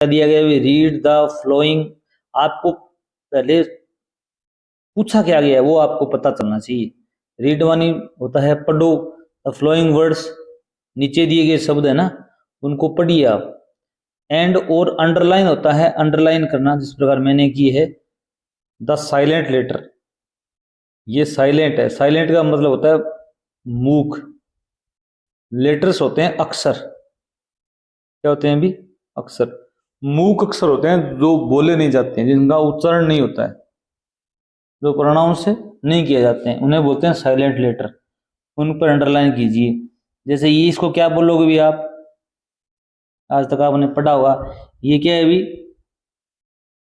दिया गया है रीड द फ्लोइंग। आपको पहले पूछा क्या गया है वो आपको पता चलना चाहिए। रीड मानी होता है पढ़ो, द फ्लोइंग वर्ड्स नीचे दिए गए शब्द है ना उनको पढ़िए आप। एंड और अंडरलाइन होता है अंडरलाइन करना, जिस प्रकार मैंने की है द साइलेंट लेटर। ये साइलेंट है, साइलेंट का मतलब होता है मूक। लेटर्स होते हैं अक्षर, क्या होते हैं अभी अक्षर। मूक अक्षर होते हैं जो बोले नहीं जाते हैं, जिनका उच्चारण नहीं होता है, जो प्रोनाउंस से नहीं किए जाते हैं, उन्हें बोलते हैं साइलेंट लेटर। उन पर अंडरलाइन कीजिए। जैसे ये इसको क्या बोलोगे भी आप, आज तक आपने पढ़ा होगा, ये क्या है भी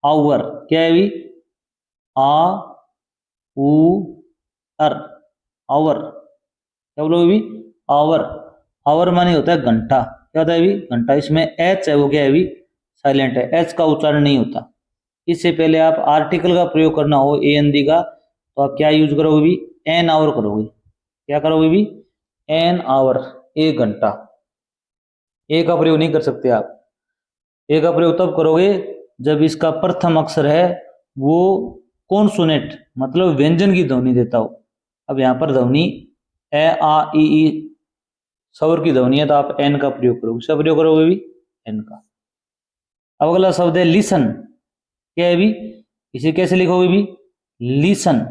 आवर, क्या है भी आ उ अर, आवर। क्या बोलोगे भी आवर। आवर माने होता है घंटा, क्या होता है भी घंटा। इसमें एच है वो क्या है भी साइलेंट है, एच का उच्चारण नहीं होता। इससे पहले आप आर्टिकल का प्रयोग करना हो ए एन डी का, तो आप क्या यूज करोगे भी एन आवर करोगे। क्या करोगे भी एन आवर, एक घंटा। ए का प्रयोग नहीं कर सकते आप। ए का प्रयोग तब करोगे जब इसका प्रथम अक्षर है वो कॉन्सोनेंट मतलब व्यंजन की ध्वनि देता हो। अब यहाँ पर ध्वनि ए आ ई स्वर की ध्वनि है, तो आप एन का प्रयोग करोगे। इसका प्रयोग करोगे भी एन का। अब अगला शब्द है लिसन, क्या है भी, इसे कैसे लिखोगे भी लिसन।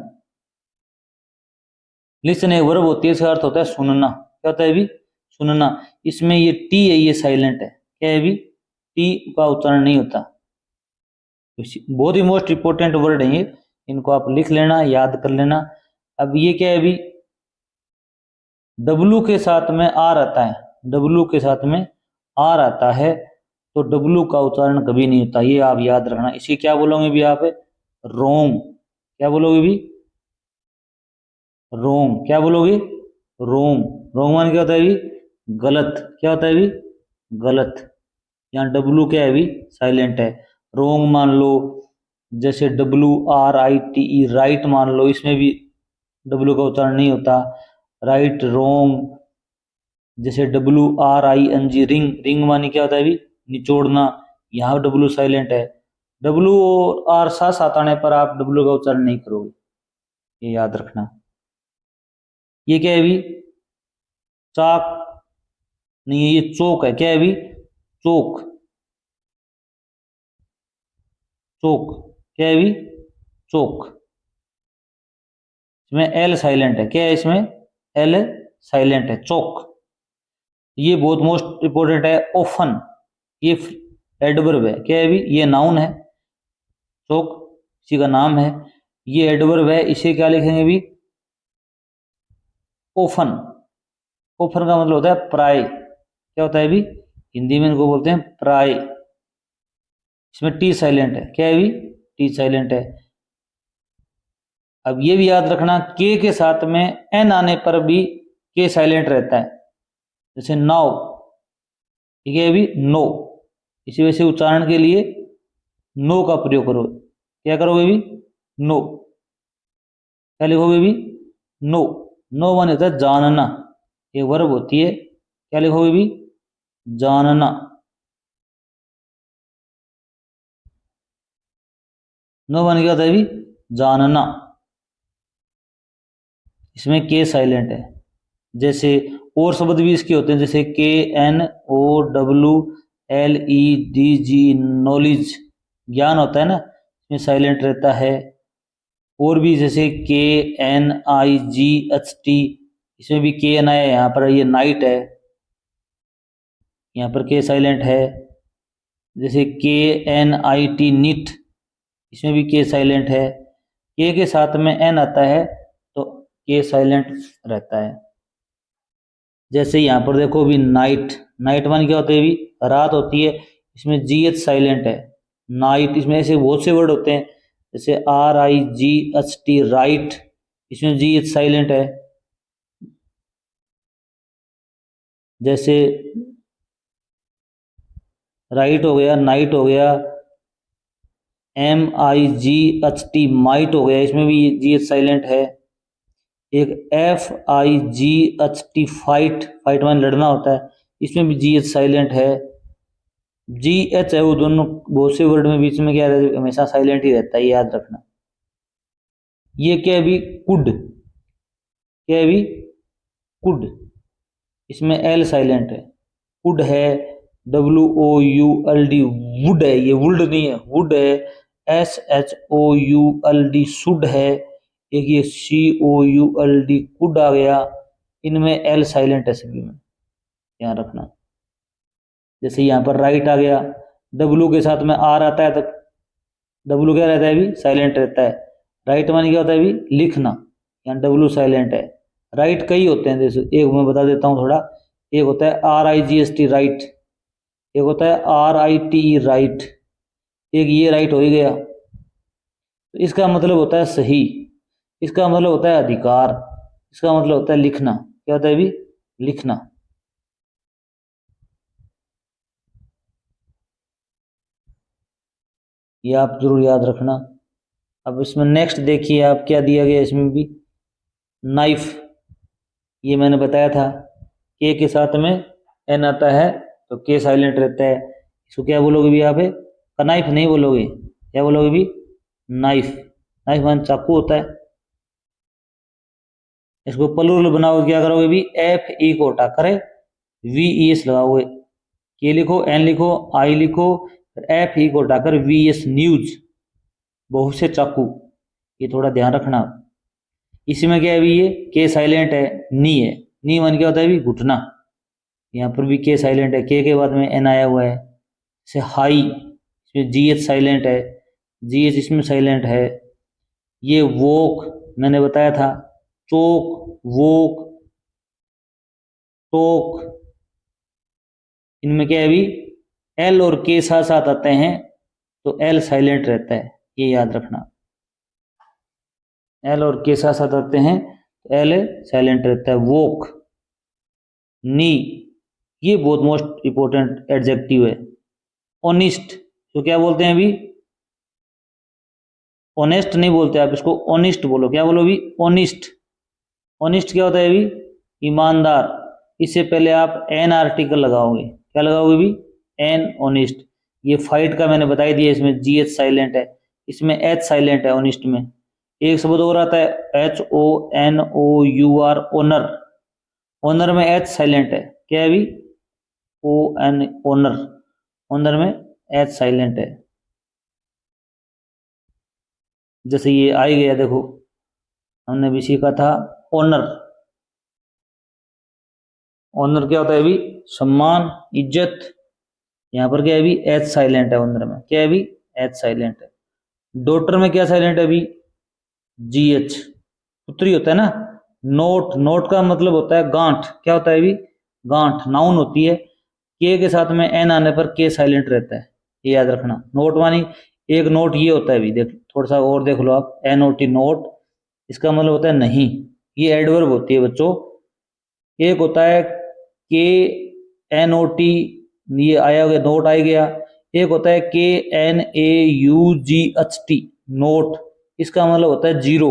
लिसन एक वर्ब होती है, इसका अर्थ होता है सुनना। क्या होता है भी सुनना। इसमें ये टी है ये साइलेंट है, क्या है भी टी का उच्चारण नहीं होता। बहुत ही मोस्ट इंपोर्टेंट वर्ड है ये, इनको आप लिख लेना, याद कर लेना। अब ये क्या है भी डब्लू के साथ में आर आता है, डब्लू के साथ में आर आता है, तो डब्लू का उच्चारण कभी नहीं होता, ये आप याद रखना। इसी क्या बोलोगे भी आप रोंग। क्या बोलोगे भी रोंग। क्या बोलोगे रोंग। रोंग मान क्या होता है भी गलत। क्या होता है भी गलत। यहाँ डब्लू क्या है भी साइलेंट है। रोंग मान लो, जैसे W R I T E right मान लो, इसमें भी डब्लू का उच्चारण नहीं होता। राइट रोंग, जैसे W R I N G wring, wring मानी क्या होता है भी निचोड़ना, यहाँ डब्लू साइलेंट है। डब्लू और आर साथ साथ आने पर आप डब्लू का उच्चारण नहीं करोगे, ये याद रखना। ये क्या है भी चाक नहीं है, ये चौक है। क्या है भी चौक, चौक। क्या है भी चौक। इसमें एल साइलेंट है, क्या है इसमें एल साइलेंट है चौक। ये बहुत मोस्ट इंपोर्टेंट है ओफन, ये एडवर्ब है। क्या है भी ये नाउन है, चौक किसी का नाम है, ये एडवर्ब है, इसे क्या लिखेंगे भी ओफन। ओफन का मतलब होता है प्राय। क्या होता है भी हिंदी में इनको बोलते हैं प्राय। इसमें टी साइलेंट है, क्या है भी टी साइलेंट है। अब ये भी याद रखना के साथ में एन आने पर भी के साइलेंट रहता है, जैसे नाउ, ठीक है भी नो। इसी वजह से उच्चारण के लिए नो का प्रयोग करो। क्या करोगे भी नो। क्या लिखोगे भी नो। नो माने होता है जानना, ये वर्ब होती है। क्या लिखोगे भी जानना। नो माने क्या होता है भी जानना। इसमें के साइलेंट है। जैसे और शब्द भी इसके होते हैं, जैसे K N O W L E D G knowledge, ज्ञान होता है ना, इसमें साइलेंट रहता है। और भी जैसे के एन आई जी एच टी, इसमें भी के एन आई है, यहाँ पर ये नाइट है, यहाँ पर के साइलेंट है। जैसे K N I T NEET, इसमें भी के साइलेंट है। के साथ में एन आता है तो के साइलेंट रहता है। जैसे यहाँ पर देखो भी नाइट, नाइट मान क्या होता है भी रात होती है, इसमें जी एच साइलेंट है नाइट। इसमें ऐसे बहुत से वर्ड होते हैं, जैसे are I ji H T right, इसमें जी एच साइलेंट है। जैसे राइट हो गया, नाइट हो गया, एम आई जी एच टी माइट हो गया, इसमें भी जी एच साइलेंट है। एक F I ji H T fight, fight मान लड़ना होता है, इसमें भी जी एच साइलेंट है। जी एच है वो दोनों बहुत से वर्ड में बीच में क्या रहता है, हमेशा साइलेंट ही रहता है, ये याद रखना। ये क्या है अभी, कुड, क्या है अभी, कुड, इसमें एल साइलेंट है। वुड है, WOULD, वुड है, ये वुल्ड नहीं है, वुड है। SHOULD, शुड है। एक ये COULD, कुड आ गया। इनमें एल साइलेंट है सभी में, ध्यान रखना। जैसे यहाँ पर राइट आ गया, डब्लू के साथ में आर आता है तो डब्लू क्या रहता है अभी, साइलेंट रहता है। राइट माने क्या होता है अभी, लिखना, यहाँ डब्लू साइलेंट है। राइट कई होते हैं, जैसे एक मैं बता देता हूँ थोड़ा। एक होता है RIGST, राइट। एक होता है RITE, राइट। एक ये राइट हो ही गया, तो इसका मतलब होता है सही, इसका मतलब होता है अधिकार, इसका मतलब होता है लिखना। क्या होता है अभी, लिखना। ये आप जरूर याद रखना। अब इसमें नेक्स्ट देखिए आप, क्या दिया गया इसमें भी, नाइफ। ये मैंने बताया था, के साथ में एन आता है तो के साइलेंट रहता है। इसको क्या बोलोगे भी यहाँ पे, कनाइफ नहीं बोलोगे, क्या बोलोगे भी, नाइफ। नाइफ मान चाकू होता है। इसको प्लूरल बनाओगे, क्या करोगे भी, FE को हटा कर VES लगाओगे। के लिखो, एन लिखो, आई लिखो, FE को हटाकर VS, न्यूज, बहुत से चाकू। ये थोड़ा ध्यान रखना। इसमें क्या है भी, ये के साइलेंट है, नी है। नी मन क्या होता है भी, घुटना। यहाँ पर भी के साइलेंट है, के बाद में एन आया हुआ है। जैसे हाई, इसमें GH साइलेंट है, GH इसमें साइलेंट है। ये वोक मैंने बताया था, चोक, वोक, टोक, इनमें क्या है अभी, एल और के साथ साथ आते हैं तो एल साइलेंट रहता है, ये याद रखना। एल और के साथ साथ आते हैं तो एल साइलेंट रहता है। वोक, नी, ये बहुत मोस्ट इंपोर्टेंट एडजेक्टिव है। ऑनिस्ट, तो क्या बोलते हैं अभी, ऑनेस्ट नहीं बोलते आप, इसको ऑनिस्ट बोलो। क्या बोलो अभी, ऑनिस्ट। ऑनिस्ट क्या होता है अभी, ईमानदार। इससे पहले आप एन आर्टिकल लगाओगे, क्या लगाओगे अभी, एन, ऑनिस्ट। ये फाइट का मैंने बताई दिया, इसमें GH साइलेंट है, इसमें H साइलेंट है ऑनिस्ट में। एक शब्द और आता है HONOUR, ओनर। ओनर में H साइलेंट है, क्या है अभी, ON, ओनर। ओनर में H साइलेंट है। जैसे ये आ ही गया, देखो हमने भी सीखा था, ओनर। ऑनर क्या होता है अभी, सम्मान, इज्जत। यहाँ पर क्या है अभी, एच साइलेंट है ऑनर में, क्या है अभी, एच साइलेंट है। डॉटर में क्या साइलेंट है अभी, GH। पुत्री होता है ना। नोट, नोट का मतलब होता है गांठ, क्या होता है अभी, गांठ, नाउन होती है। के साथ में एन आने पर के साइलेंट रहता है, ये याद रखना। नोट मानी, एक नोट ये होता है अभी, देख थोड़ा सा और देख लो आप, NOT, नोट, इसका मतलब होता है नहीं। ये एडवर्ब होती है बच्चों। एक होता है KNOT, ये आया गया, नोट आ गया। एक होता है KNAUGHT, नोट, इसका मतलब होता है जीरो।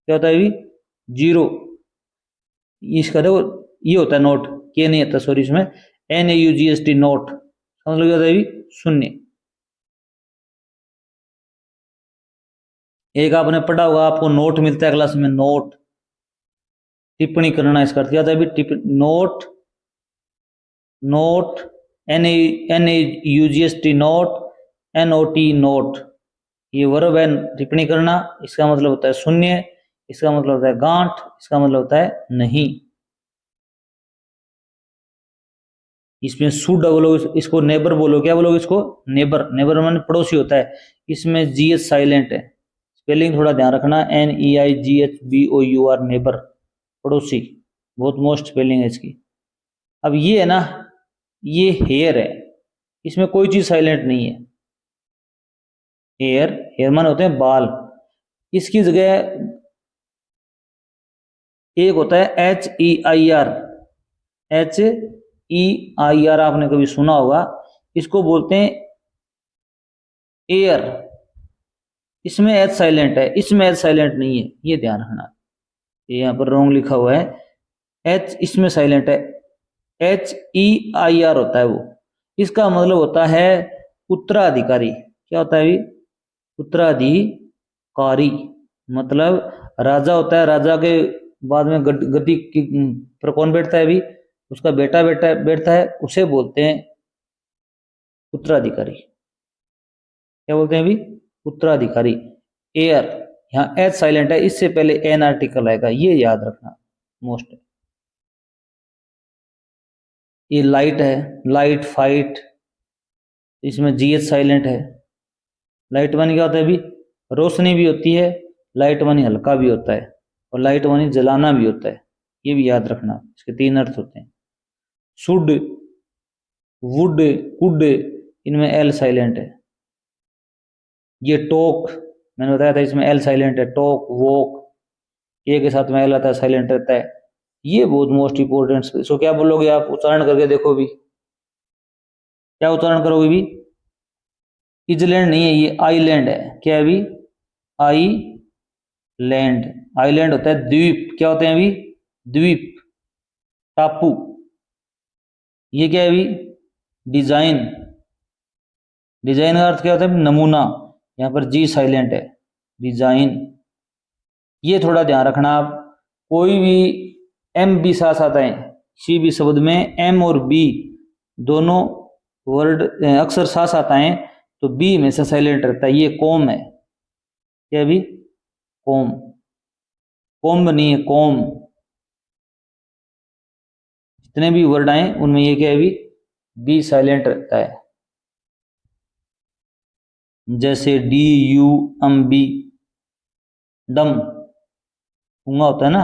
क्या होता है अभी, जीरो। इसका देखो, ये होता है नोट, के नहीं आता सॉरी, इसमें NAUGHT, नोट, मतलब क्या होता है अभी, शून्य। एक आपने पढ़ा होगा, आपको नोट मिलता है क्लास में, नोट, टिप्पणी करना, इसका क्या होता है अभी, note, note, NAUGHT, note, NOT, note, ये वर्ब है, टिप्पणी करना, इसका मतलब होता है शून्य, इसका मतलब होता है गांठ, इसका मतलब होता है नहीं। इसमें शुड बोलो, इसको नेबर बोलो, क्या बोलोगे इसको, नेबर। नेबर माने पड़ोसी होता है। इसमें GH साइलेंट है, स्पेलिंग थोड़ा ध्यान रखना, NEIGHBOUR, नेबर, पड़ोसी, बहुत मोस्ट स्पेलिंग है इसकी। अब ये है ना, ये हेयर है, इसमें कोई चीज साइलेंट नहीं है। हेयर, हेयर मान होते हैं बाल, इसकी जगह एक होता है HEIR। HEIR आपने कभी सुना होगा, इसको बोलते हैं एयर। इसमें एच साइलेंट है, इसमें एच साइलेंट नहीं है, ये ध्यान रखना। ये यहाँ पर रॉन्ग लिखा हुआ है, एच इसमें साइलेंट है, HEIR होता है वो। इसका मतलब होता है उत्तराधिकारी। क्या होता है अभी? उत्तराधिकारी मतलब राजा होता है, राजा के बाद में गद्दी पर कौन बैठता है? अभी उसका बेटा बेटा बैठता है, उसे बोलते हैं उत्तराधिकारी। क्या बोलते हैं अभी? उत्तराधिकारी। एयर, यहाँ एच साइलेंट है, इससे पहले एन आर्टिकल आएगा, ये याद रखना मोस्ट। ये लाइट है, लाइट फाइट, इसमें जीएच साइलेंट है। लाइट मानी क्या होता है अभी? रोशनी भी होती है, लाइट मानी हल्का भी होता है, और लाइट मानी जलाना भी होता है। ये भी याद रखना, इसके तीन अर्थ होते हैं। शुड, वुड, कुड, इनमें एल साइलेंट है। ये टॉक, मैंने बताया था इसमें एल साइलेंट है। टॉक, वॉक, ए के साथ में एल आता है, साइलेंट रहता है। ये बहुत मोस्ट इंपोर्टेंट। इसको क्या बोलोगे आप? उच्चारण करके देखो भी, क्या उच्चारण करोगे भी? इजलैंड नहीं है, ये आईलैंड है। क्या है अभी? आई लैंड। आइलैंड होता है द्वीप। क्या होते हैं अभी? द्वीप, टापू। ये क्या है अभी? डिजाइन। डिजाइन का अर्थ क्या होता है? नमूना। यहाँ पर जी साइलेंट है, डिजाइन। ये थोड़ा ध्यान रखना आप, कोई भी एम बी साथ आता है किसी भी शब्द में, एम और बी दोनों वर्ड अक्सर साथ आता है, तो बी में से साइलेंट रहता है। ये कॉम है। क्या अभी? कॉम। कॉम्ब नहीं है, कॉम। जितने भी वर्ड आए उनमें ये क्या है अभी? बी साइलेंट रहता है। जैसे डी यू एम बी, डम, गूंगा होता है ना।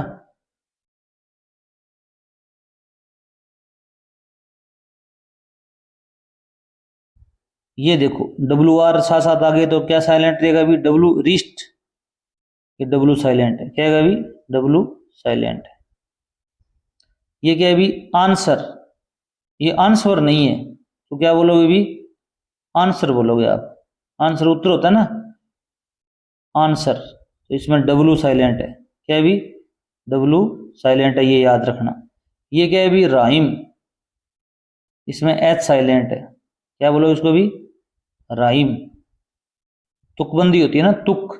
ये देखो डब्ल्यू आर साथ साथ आ गए तो क्या साइलेंट रहेगा अभी? W, wrist. ये डब्ल्यू साइलेंट है। क्या है अभी? डब्ल्यू साइलेंट है। ये क्या है अभी? आंसर। ये आंसर नहीं है, तो क्या बोलोगे अभी? आंसर बोलोगे आप। आंसर उत्तर होता है ना, आंसर। तो इसमें डब्ल्यू साइलेंट है। क्या है अभी? डब्ल्यू साइलेंट है, ये याद रखना। ये क्या है अभी? राइम। इसमें एच साइलेंट है। क्या बोलोगे इसको भी? राइम। तुकबंदी होती है ना, तुक,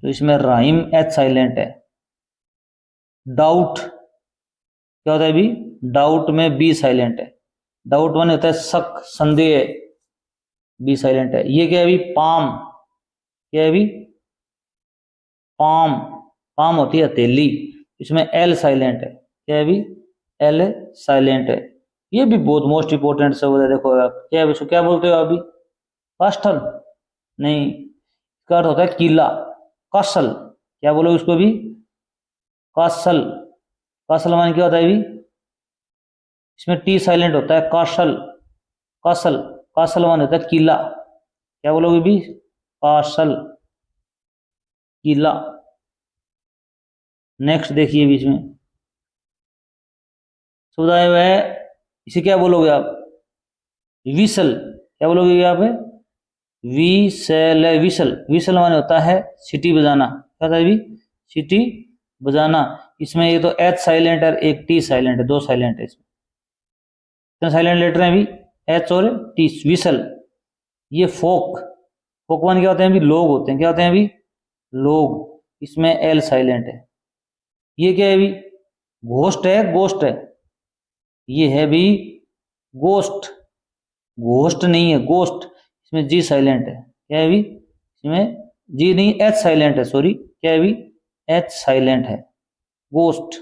तो इसमें राइम एच साइलेंट है। डाउट, क्या होता है अभी? डाउट में बी साइलेंट है। डाउट माने होता है शक, संदेह, बी साइलेंट है। ये क्या है अभी? पाम। क्या है अभी? पाम। पाम होती है हथेली, इसमें एल साइलेंट है। क्या है अभी? एल साइलेंट है। ये भी बहुत मोस्ट इंपोर्टेंट शब्द है। देखो आप, क्या है इसको क्या बोलते हो अभी? कास्टल नहीं, इसका अर्थ होता है किला, कासल। क्या बोलो इसको भी? कासल। कासल माने क्या होता है अभी? इसमें टी साइलेंट होता है, कासल, कासल। कासल माने होता है किला। क्या बोलोगे भी? कासल, किला। नेक्स्ट देखिए बीच में शब्द आया हुआ है, इसे क्या बोलोगे आप? विसल। क्या बोलोगे यहाँ पे? Whistle, whistle. विसल माने होता है सीटी बजाना। क्या था अभी? सीटी बजाना। इसमें ये तो एच साइलेंट है, एक टी साइलेंट है, दो साइलेंट है इसमें। कितने साइलेंट लेटर हैं अभी? एच और टी। विसल। ये फोक। फोक माने क्या होते हैं अभी? लोग होते हैं। क्या होते हैं अभी? लोग। इसमें एल साइलेंट है। ये क्या है अभी? घोस्ट है, गोस्ट है। ये है भी गोस्ट, घोस्ट नहीं है, गोस्ट। इसमें जी साइलेंट है। क्या है अभी? इसमें जी नहीं, एच साइलेंट है, सॉरी। क्या है अभी? एच साइलेंट है, गोस्ट।